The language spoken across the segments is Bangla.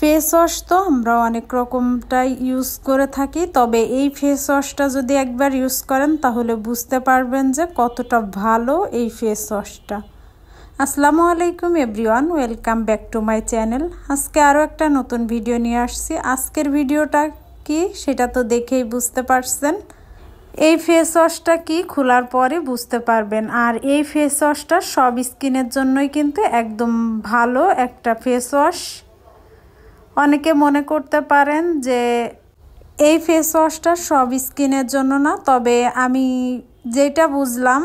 ফেস ওয়াশ তো আমরা অনেক রকমটাই ইউজ করে থাকি, তবে এই ফেস ওয়াশটা যদি একবার ইউজ করেন তাহলে বুঝতে পারবেন যে কতটা ভালো এই ফেস ওয়াশটা। আসসালামু আলাইকুম everyone, welcome back to my channel. আজকে আরও একটা নতুন ভিডিও নিয়ে আসছি। আজকের ভিডিওটা কি সেটা তো দেখেই বুঝতে পারছেন। এই ফেস ওয়াশটা কি খোলার পরে বুঝতে পারবেন। আর এই ফেস ওয়াশটা সব স্কিনের জন্যই কিন্তু একদম ভালো একটা ফেস ওয়াশ। অনেকে মনে করতে পারেন যে এই ফেস ওয়াশটা সব স্কিনের জন্য না, তবে আমি যেটা বুঝলাম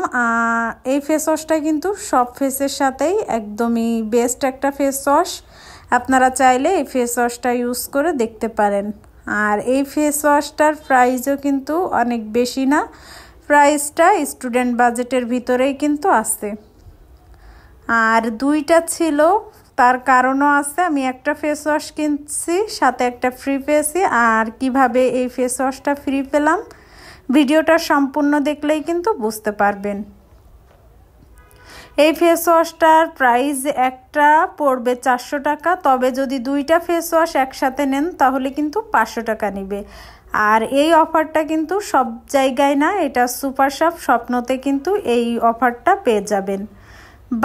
এই ফেস ওয়াশটা কিন্তু সব ফেসের সাথেই একদমই বেস্ট একটা ফেস ওয়াশ। আপনারা চাইলে এই ফেস ওয়াশটা ইউজ করে দেখতে পারেন। আর এই ফেস ওয়াশটার প্রাইসও কিন্তু অনেক বেশি না, প্রাইসটা স্টুডেন্ট বাজেটের ভিতরেই কিন্তু আছে। আর দুইটা ছিল, তার কারণও আছে। আমি একটা ফেস ওয়াশ কিনছি, সাথে একটা ফ্রি পেয়েছি। আর কিভাবে এই ফেস ওয়াশটা ফ্রি পেলাম ভিডিওটা সম্পূর্ণ দেখলেই কিন্তু বুঝতে পারবেন। এই ফেস ওয়াশটার প্রাইস একটা পড়বে 400 টাকা, তবে যদি দুইটা ফেস ওয়াশ একসাথে নেন তাহলে কিন্তু 500 টাকা নেবে। আর এই অফারটা কিন্তু সব জায়গায় না, এটা সুপার শপ স্বপ্নতে কিন্তু এই অফারটা পেয়ে যাবেন।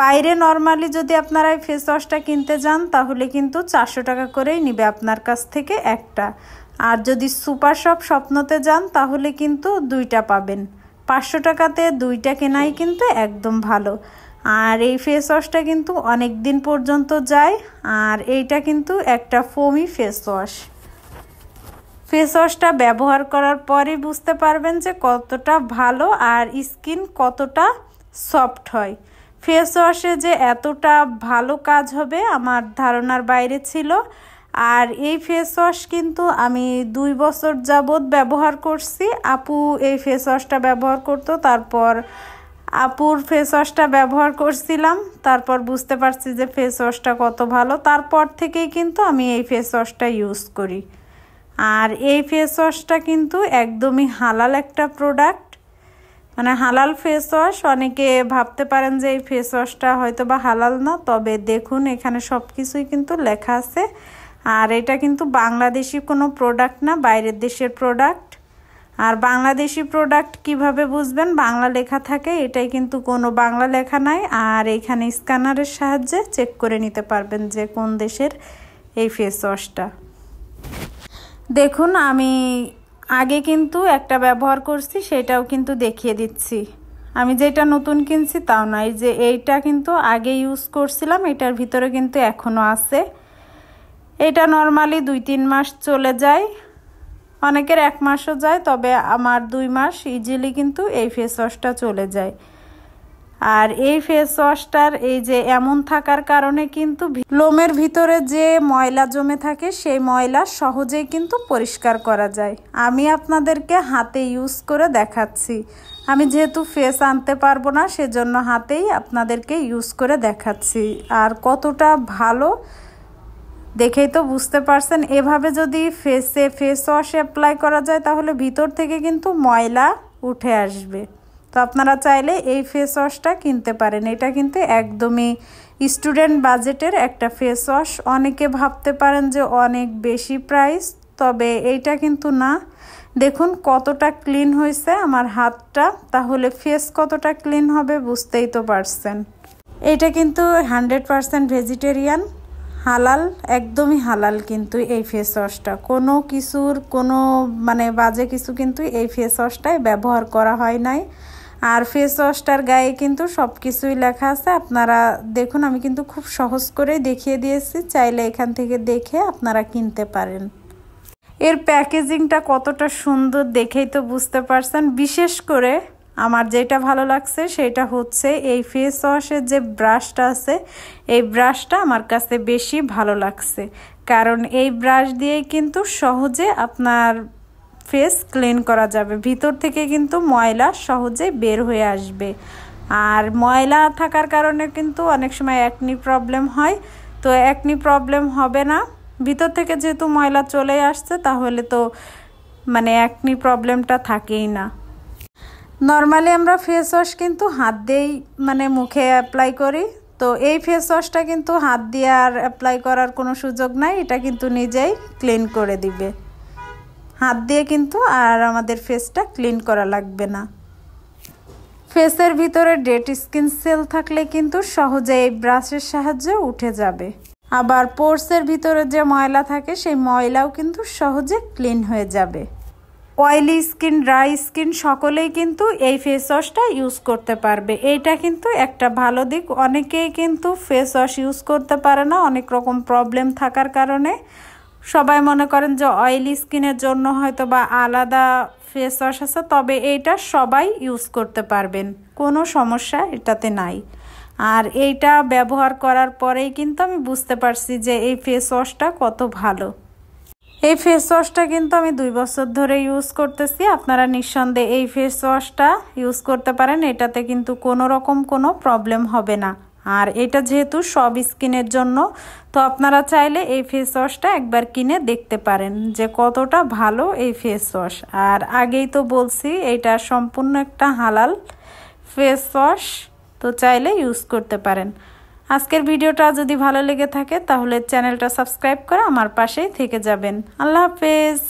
বাইরে নর্মালি যদি আপনারা এই ফেস ওয়াশটা কিনতে যান তাহলে কিন্তু 400 টাকা করেই নেবে আপনার কাছ থেকে একটা। আর যদি সুপার শপ স্বপ্নতে যান তাহলে কিন্তু দুইটা পাবেন। 500 টাকাতে দুইটা কেনাই কিন্তু একদম ভালো। আর এই ফেস ওয়াশটা কিন্তু অনেক দিন পর্যন্ত যায়। আর এইটা কিন্তু একটা ফোমি ফেস ওয়াশ। ফেস ওয়াশটা ব্যবহার করার পরে বুঝতে পারবেন যে কতটা ভালো আর স্কিন কতটা সফট হয়। ফেস ওয়াশে যে এতটা ভালো কাজ হবে আমার ধারণার বাইরে ছিল। আর এই ফেস ওয়াশ কিন্তু আমি 2 বছর যাবত ব্যবহার করছি। আপু এই ফেস ওয়াশটা ব্যবহার করতো, তারপর আপুর ফেস ওয়াশটা ব্যবহার করছিলাম, তারপর বুঝতে পারছি যে ফেস ওয়াশটা কত ভালো। তারপর থেকেই কিন্তু আমি এই ফেস ওয়াশটা ইউজ করি। আর এই ফেস ওয়াশটা কিন্তু একদমই হালাল একটা প্রোডাক্ট, মানে হালাল ফেস ওয়াশ। অনেকে ভাবতে পারেন যে এই ফেস ওয়াশটা হয়তো বা হালাল না, তবে দেখুন এখানে সব কিছুই কিন্তু লেখা আছে। আর এটা কিন্তু বাংলাদেশি কোনো প্রোডাক্ট না, বাইরের দেশের প্রোডাক্ট। আর বাংলাদেশি প্রোডাক্ট কিভাবে বুঝবেন? বাংলা লেখা থাকে, এটাই কিন্তু কোনো বাংলা লেখা নাই। আর এখানে স্ক্যানারের সাহায্যে চেক করে নিতে পারবেন যে কোন দেশের এই ফেস ওয়াশটা। দেখুন আমি আগে কিন্তু একটা ব্যবহার করছি, সেটাও কিন্তু দেখিয়ে দিচ্ছি। আমি যেটা নতুন কিনছি তাও নয়, যে এইটা কিন্তু আগে ইউজ করছিলাম, এটার ভিতরে কিন্তু এখনও আছে। এটা নর্মালি 2-3 মাস চলে যায়, অনেকের 1 মাসও যায়, তবে আমার 2 মাস ইজিলি কিন্তু এই ফেস ওয়াশটা চলে যায়। আর এই ফেস ওয়াশটার এই যে এমন থাকার কারণে কিন্তু লোমের ভিতরে যে ময়লা জমে থাকে সেই ময়লা সহজেই কিন্তু পরিষ্কার করা যায়। আমি আপনাদেরকে হাতে ইউজ করে দেখাচ্ছি। আমি যেহেতু ফেস আনতে পারবো না সেজন্য হাতেই আপনাদেরকে ইউজ করে দেখাচ্ছি। আর কতটা ভালো দেখেই তো বুঝতে পারছেন। এভাবে যদি ফেসে ফেস ওয়াশ অ্যাপ্লাই করা যায় তাহলে ভিতর থেকে কিন্তু ময়লা উঠে আসবে। তো আপনারা চাইলে এই ফেস ওয়াশটা কিনতে পারেন। এটা কিন্তু একদমই স্টুডেন্ট বাজেটের একটা ফেস ওয়াশ। অনেকে ভাবতে পারেন যে অনেক বেশি প্রাইস, তবে এইটা কিন্তু না। দেখুন কতটা ক্লিন হয়েছে আমার হাতটা, তাহলে ফেস কতটা ক্লিন হবে বুঝতেই তো পারছেন। এটা কিন্তু 100% ভেজিটেরিয়ান, হালাল, একদমই হালাল কিন্তু এই ফেস ওয়াশটা। কোনো কিছুর কোনো মানে বাজে কিছু কিন্তু এই ফেস ওয়াশটায় ব্যবহার করা হয় নাই। আর ফেস ওয়াশটার গায়ে কিন্তু সব কিছুই লেখা আছে। আপনারা দেখুন আমি কিন্তু খুব সহজ করেই দেখিয়ে দিয়েছি, চাইলে এখান থেকে দেখে আপনারা কিনতে পারেন। এর প্যাকেজিংটা কতটা সুন্দর দেখেই তো বুঝতে পারছেন। বিশেষ করে আমার যেটা ভালো লাগছে সেটা হচ্ছে এই ফেস ওয়াশের যে ব্রাশটা আছে, এই ব্রাশটা আমার কাছে বেশি ভালো লাগছে। কারণ এই ব্রাশ দিয়েই কিন্তু সহজে আপনার ফেস ক্লিন করা যাবে, ভিতর থেকে কিন্তু ময়লা সহজে বের হয়ে আসবে। আর ময়লা থাকার কারণে কিন্তু অনেক সময় অ্যাকনি প্রবলেম হয়, তো অ্যাকনি প্রবলেম হবে না। ভিতর থেকে যেহেতু ময়লা চলে আসছে তাহলে তো মানে অ্যাকনি প্রবলেমটা থাকেই না। নর্মালি আমরা ফেস ওয়াশ কিন্তু হাত দিয়েই মানে মুখে অ্যাপ্লাই করি, তো এই ফেস ওয়াশটা কিন্তু হাত দিয়ে আর অ্যাপ্লাই করার কোনো সুযোগ নাই, এটা কিন্তু নিজেই ক্লিন করে দিবে। হাত দিয়ে কিন্তু আর আমাদের ফেসটা ক্লিন করা লাগবে না। ফেসের ভিতরে ডেড স্কিন সেল থাকলে কিন্তু সহজে এই ব্রাশের সাহায্যে উঠে যাবে। আবার পোরসের ভিতরে যে ময়লা থাকে সেই ময়লাও কিন্তু সহজে ক্লিন হয়ে যাবে। অয়েলি স্কিন, ড্রাই স্কিন সকলেই কিন্তু এই ফেস ওয়াশটা ইউজ করতে পারবে। এইটা কিন্তু একটা ভালো দিক। অনেকেই কিন্তু ফেস ওয়াশ ইউজ করতে পারে না অনেক রকম প্রবলেম থাকার কারণে। সবাই মনে করেন যে অয়েলি স্কিনের জন্য হয়তো বা আলাদা ফেস ওয়াশ আছে, তবে এইটা সবাই ইউজ করতে পারবেন, কোনো সমস্যা এটাতে নাই। আর এইটা ব্যবহার করার পরেই কিন্তু আমি বুঝতে পারছি যে এই ফেস ওয়াশটা কত ভালো। এই ফেস ওয়াশটা কিন্তু আমি 2 বছর ধরে ইউজ করতেছি। আপনারা নিঃসন্দেহে এই ফেস ওয়াশটা ইউজ করতে পারেন, এটাতে কিন্তু কোনো রকম কোনো প্রবলেম হবে না। আর এটা যেহেতু সব স্কিনের জন্য, তো আপনারা চাইলে এই ফেস ওয়াশটা একবার কিনে দেখতে পারেন যে কতটা ভালো এই ফেস ওয়াশ। আর আগেই তো বলছি এটা সম্পূর্ণ একটা হালাল ফেস ওয়াশ, তো চাইলে ইউজ করতে পারেন। আজকের ভিডিওটা যদি ভালো লেগে থাকে তাহলে চ্যানেলটা সাবস্ক্রাইব করে আমার পাশেই থেকে যাবেন। আল্লাহ হাফেজ।